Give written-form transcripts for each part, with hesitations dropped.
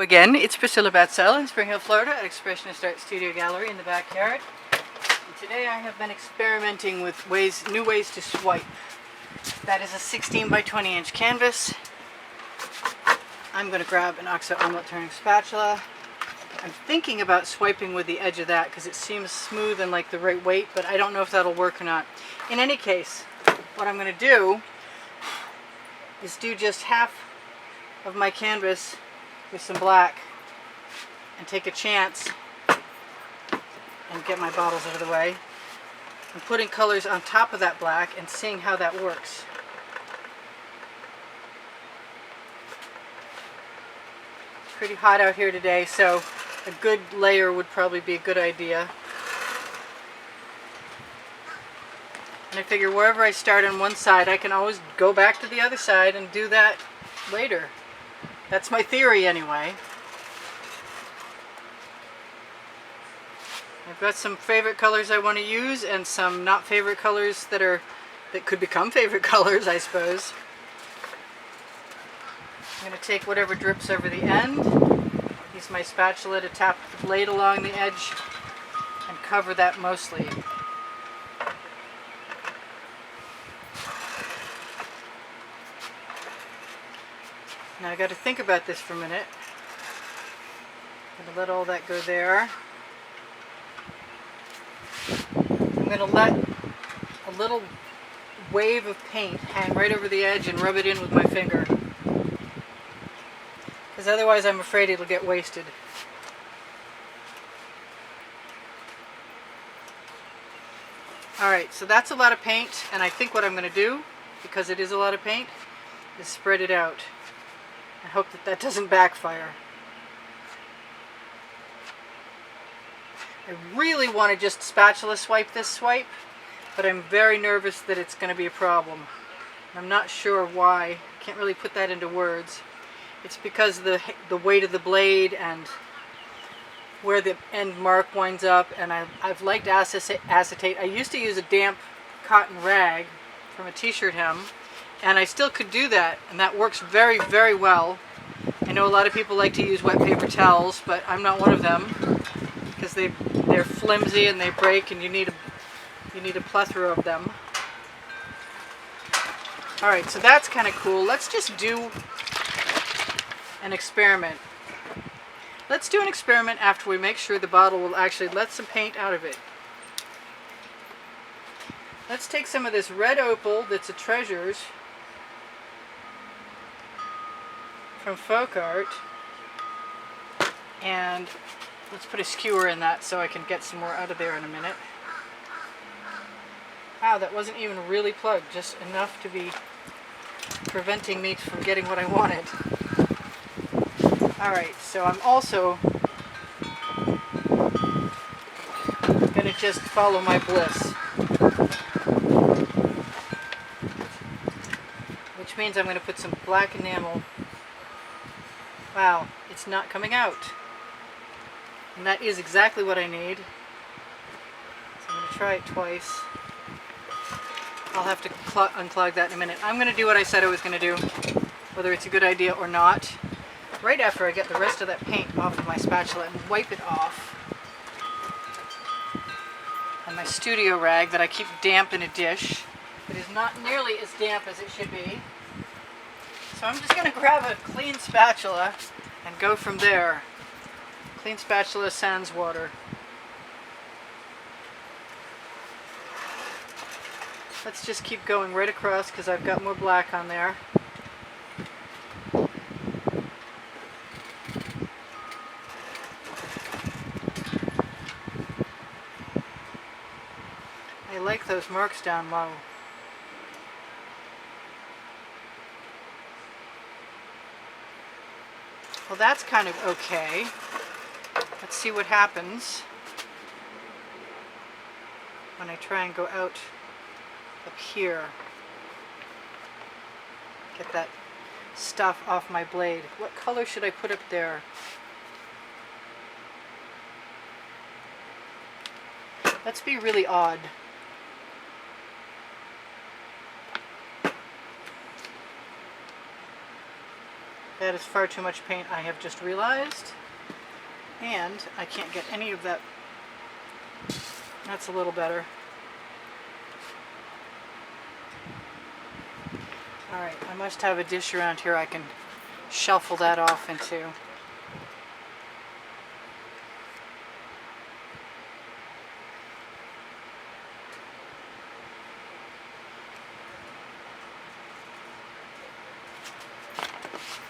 Again, it's Priscilla Batzell in Spring Hill, Florida at Expressionist Art Studio Gallery in the backyard. And today I have been experimenting with new ways to swipe. That is a 16 by 20 inch canvas. I'm going to grab an oxo omelet turning spatula. I'm thinking about swiping with the edge of that because it seems smooth and like the right weight, but I don't know if that'll work or not. In any case, what I'm going to do is do just half of my canvas with some black and take a chance and get my bottles out of the way. I'm putting colors on top of that black and seeing how that works. It's pretty hot out here today, so a good layer would probably be a good idea. And I figure wherever I start on one side, I can always go back to the other side and do that later. That's my theory anyway. I've got some favorite colors I want to use and some not favorite colors that could become favorite colors, I suppose. I'm going to take whatever drips over the end, use my spatula to tap the blade along the edge and cover that mostly. Now I got to think about this for a minute. I'm going to let all that go there. I'm going to let a little wave of paint hang right over the edge and rub it in with my finger. Because otherwise I'm afraid it'll get wasted. Alright, so that's a lot of paint, and I think what I'm going to do, because it is a lot of paint, is spread it out. I hope that doesn't backfire. I really want to just spatula swipe this swipe, but I'm very nervous that it's going to be a problem. I'm not sure why. I can't really put that into words. It's because the weight of the blade and where the end mark winds up, and I've liked acetate. I used to use a damp cotton rag from a t-shirt hem, and I still could do that, and that works very, very well. I know a lot of people like to use wet paper towels, but I'm not one of them because they're flimsy and they break, and you need a plethora of them. All right, so that's kind of cool. Let's just do an experiment. Let's do an experiment after we make sure the bottle will actually let some paint out of it. Let's take some of this red opal that's a Treasures from Folk-Art, and let's put a skewer in that so I can get some more out of there in a minute. Wow, that wasn't even really plugged, just enough to be preventing me from getting what I wanted. Alright, so I'm also going to just follow my bliss. Which means I'm going to put some black enamel. Wow, it's not coming out. And that is exactly what I need. So I'm going to try it twice. I'll have to unclog that in a minute. I'm going to do what I said I was going to do, whether it's a good idea or not, right after I get the rest of that paint off of my spatula and wipe it off. And my studio rag that I keep damp in a dish. It is not nearly as damp as it should be. So I'm just going to grab a clean spatula and go from there. Clean spatula sans water. Let's just keep going right across because I've got more black on there. I like those marks down low. Well, that's kind of okay. Let's see what happens when I try and go out up here. Get that stuff off my blade. What color should I put up there? Let's be really odd. That is far too much paint, I have just realized. And I can't get any of that. That's a little better. Alright, I must have a dish around here I can shuffle that off into.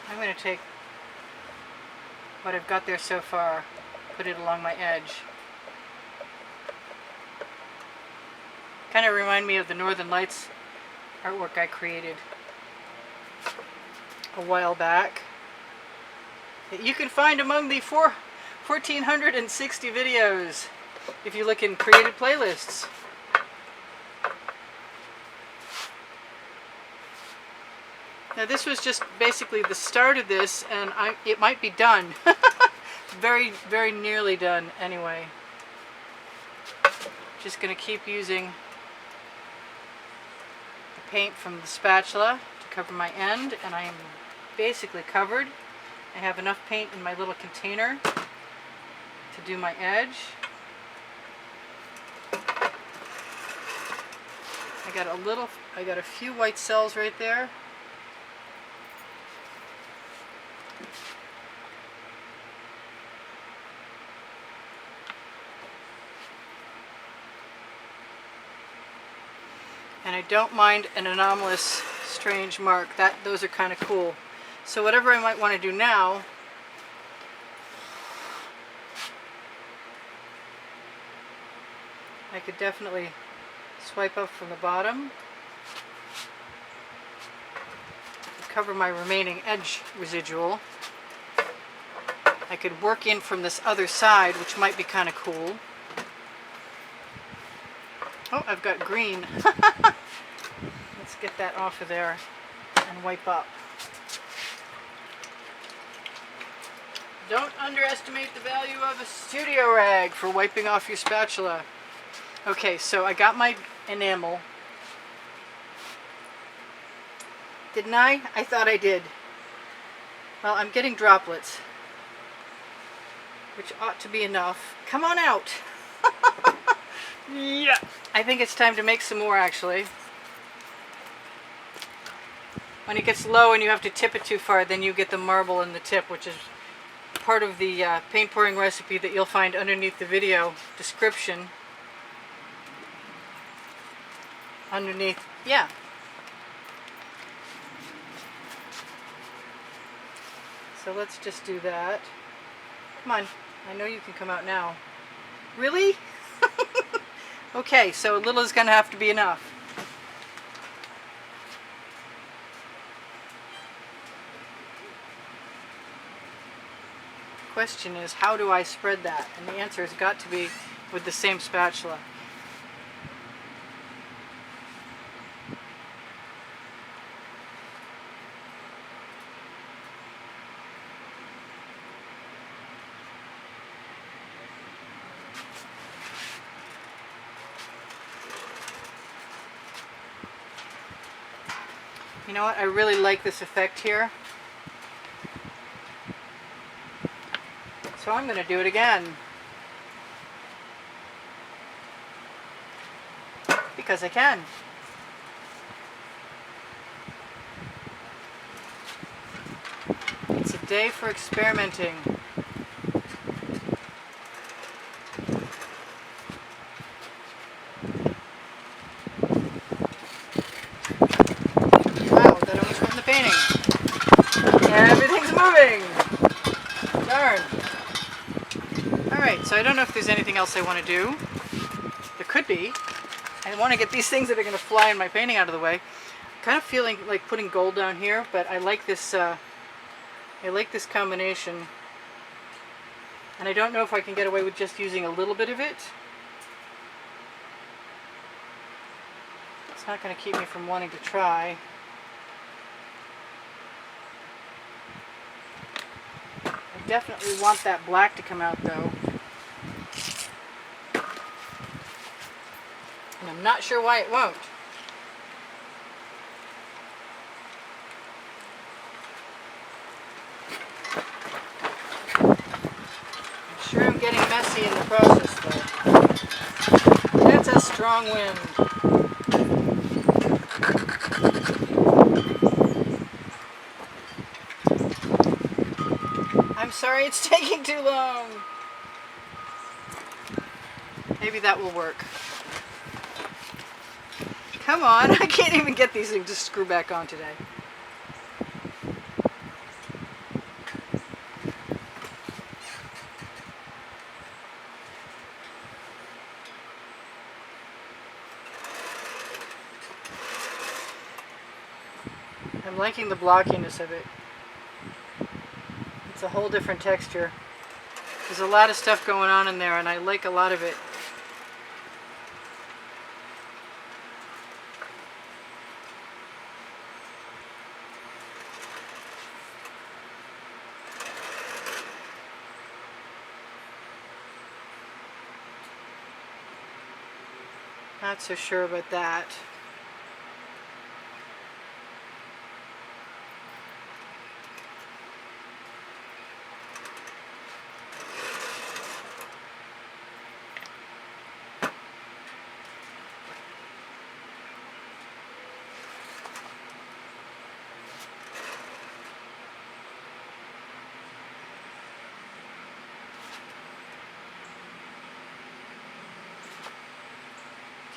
I'm going to take what I've got there so far, put it along my edge. Kind of remind me of the Northern Lights artwork I created a while back that you can find among the 1,460 videos if you look in created playlists. Now this was just basically the start of this, and it might be done. Very, very nearly done anyway. Just going to keep using the paint from the spatula to cover my end, and I am basically covered. I have enough paint in my little container to do my edge. I got a few white cells right there. And I don't mind an anomalous, strange mark. Those are kind of cool. So whatever I might want to do now, I could definitely swipe up from the bottom, cover my remaining edge residual. I could work in from this other side, which might be kind of cool. Oh, I've got green. Let's get that off of there and wipe up. Don't underestimate the value of a studio rag for wiping off your spatula. Okay, so I got my enamel. Didn't I? I thought I did. Well, I'm getting droplets, which ought to be enough. Come on out. Yeah. I think it's time to make some more, actually. When it gets low and you have to tip it too far, then you get the marble in the tip, which is part of the paint pouring recipe that you'll find underneath the video description. Underneath, yeah. So let's just do that. Come on, I know you can come out now. Really? Okay, so a little is going to have to be enough. Question is, how do I spread that? And the answer has got to be with the same spatula. You know what? I really like this effect here. So I'm going to do it again. Because I can. It's a day for experimenting. Everything's moving! Darn. Alright, so I don't know if there's anything else I want to do. There could be. I want to get these things that are going to fly in my painting out of the way. Kind of feeling like putting gold down here, but I like this combination. And I don't know if I can get away with just using a little bit of it. It's not going to keep me from wanting to try. I definitely want that black to come out though. And I'm not sure why it won't. Sure, I'm getting messy in the process though. That's a strong wind. I'm sorry it's taking too long. Maybe that will work. Come on, I can't even get these things to screw back on today. I'm liking the blockiness of it. It's a whole different texture. There's a lot of stuff going on in there and I like a lot of it. Not so sure about that.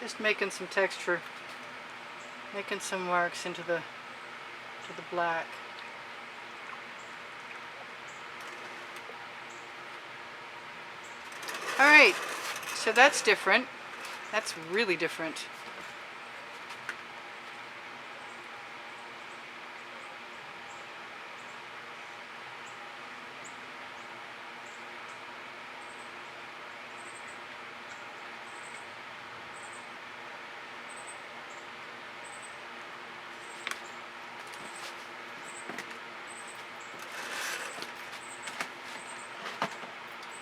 Just making some texture, making some marks into the black. All right, so that's different. That's really different.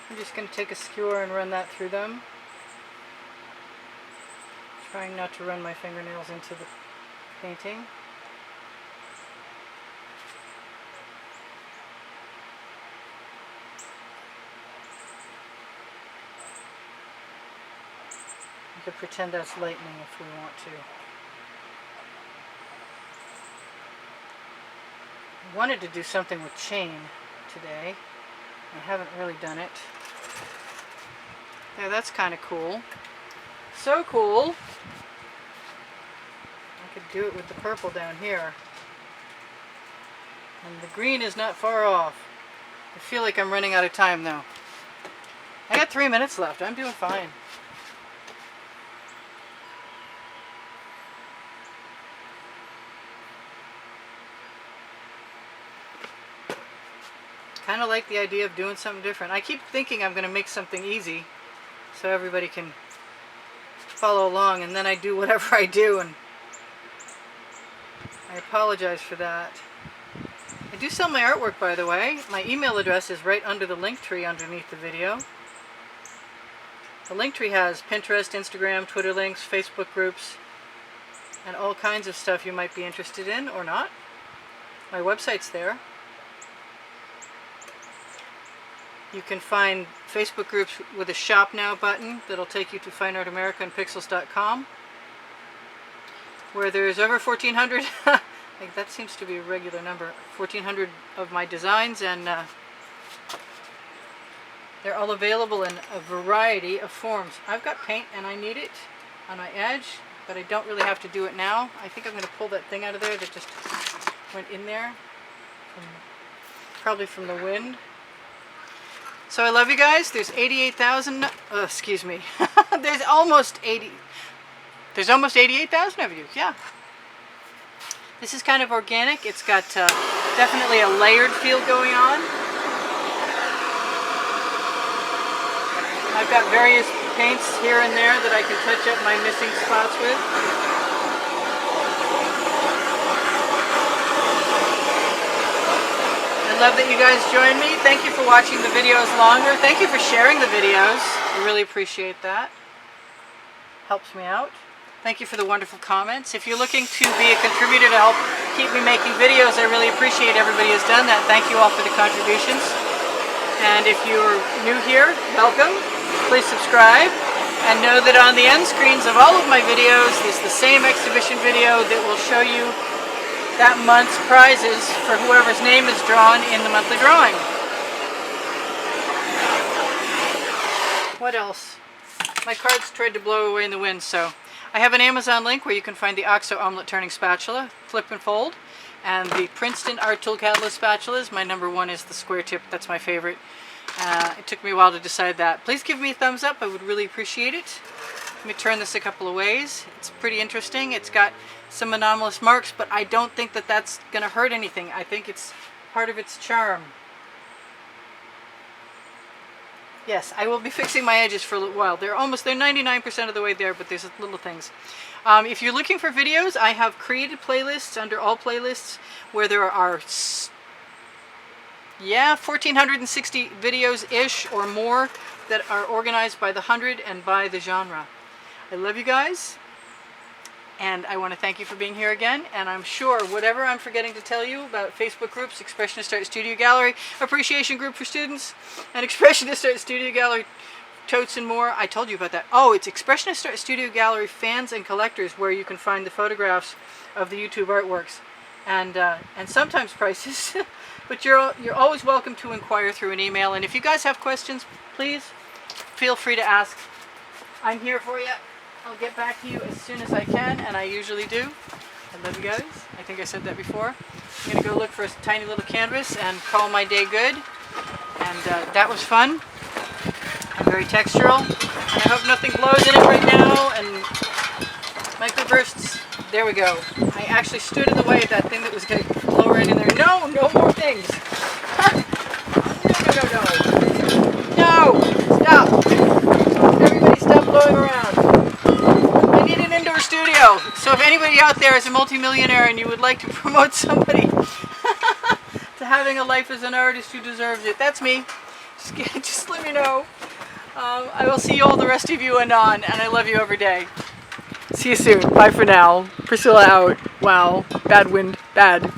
I'm just going to take a skewer and run that through them. Trying not to run my fingernails into the painting. We could pretend that's lightning if we want to. I wanted to do something with chain today. I haven't really done it. Yeah, that's kind of cool. So cool. I could do it with the purple down here. And the green is not far off. I feel like I'm running out of time though. I got 3 minutes left. I'm doing fine. Kind of like the idea of doing something different. I keep thinking I'm going to make something easy so everybody can follow along, and then I do whatever I do, and I apologize for that. I do sell my artwork, by the way. My email address is right under the link tree underneath the video. The link tree has Pinterest, Instagram, Twitter links, Facebook groups, and all kinds of stuff you might be interested in or not. My website's there. You can find Facebook groups with a Shop Now button that'll take you to Fine Art America and Pixels.com, where there's over 1,400, like that seems to be a regular number, 1,400 of my designs, and they're all available in a variety of forms. I've got paint and I need it on my edge, but I don't really have to do it now. I think I'm going to pull that thing out of there that just went in there, probably from the wind. So I love you guys. There's 88,000, excuse me. There's almost 88,000 of you. Yeah. This is kind of organic. It's got definitely a layered feel going on. I've got various paints here and there that I can touch up my missing spots with. I love that you guys joined me. Thank you for watching the videos longer. Thank you for sharing the videos. I really appreciate that. Helps me out. Thank you for the wonderful comments. If you're looking to be a contributor to help keep me making videos, I really appreciate everybody who's done that. Thank you all for the contributions. And if you're new here, welcome. Please subscribe. And know that on the end screens of all of my videos is the same exhibition video that will show you that month's prizes for whoever's name is drawn in the monthly drawing. What else? My cards tried to blow away in the wind, so I have an Amazon link where you can find the OXO omelet turning spatula, flip and fold, and the Princeton Art Tool Catalyst spatulas. My number one is the square tip. That's my favorite. It took me a while to decide that. Please give me a thumbs up. I would really appreciate it. Let me turn this a couple of ways. It's pretty interesting. It's got some anomalous marks, but I don't think that that's going to hurt anything. I think it's part of its charm. Yes, I will be fixing my edges for a little while. They're 99% of the way there, but there's little things. If you're looking for videos, I have created playlists under all playlists where there are 1,460 videos-ish or more that are organized by the 100 and by the genre. I love you guys, and I want to thank you for being here again, and I'm sure whatever I'm forgetting to tell you about Facebook groups, Expressionist Art Studio Gallery, Appreciation Group for Students, and Expressionist Art Studio Gallery Totes and more, I told you about that. Oh, it's Expressionist Art Studio Gallery Fans and Collectors, where you can find the photographs of the YouTube artworks, and sometimes prices. But you're always welcome to inquire through an email, and if you guys have questions, please feel free to ask. I'm here for you. I'll get back to you as soon as I can, and I usually do. I love you guys. I think I said that before. I'm going to go look for a tiny little canvas and call my day good. And that was fun and very textural. I hope nothing blows in it right now, and microbursts. There we go. I actually stood in the way of that thing that was going to blow right in there. No, no more things. No. No, stop. Everybody stop blowing around. I need an indoor studio. So if anybody out there is a multimillionaire and you would like to promote somebody to having a life as an artist who deserves it, that's me. Just let me know. I will see you all, the rest of you, anon, and I love you every day. See you soon. Bye for now. Priscilla out. Wow. Bad wind. Bad.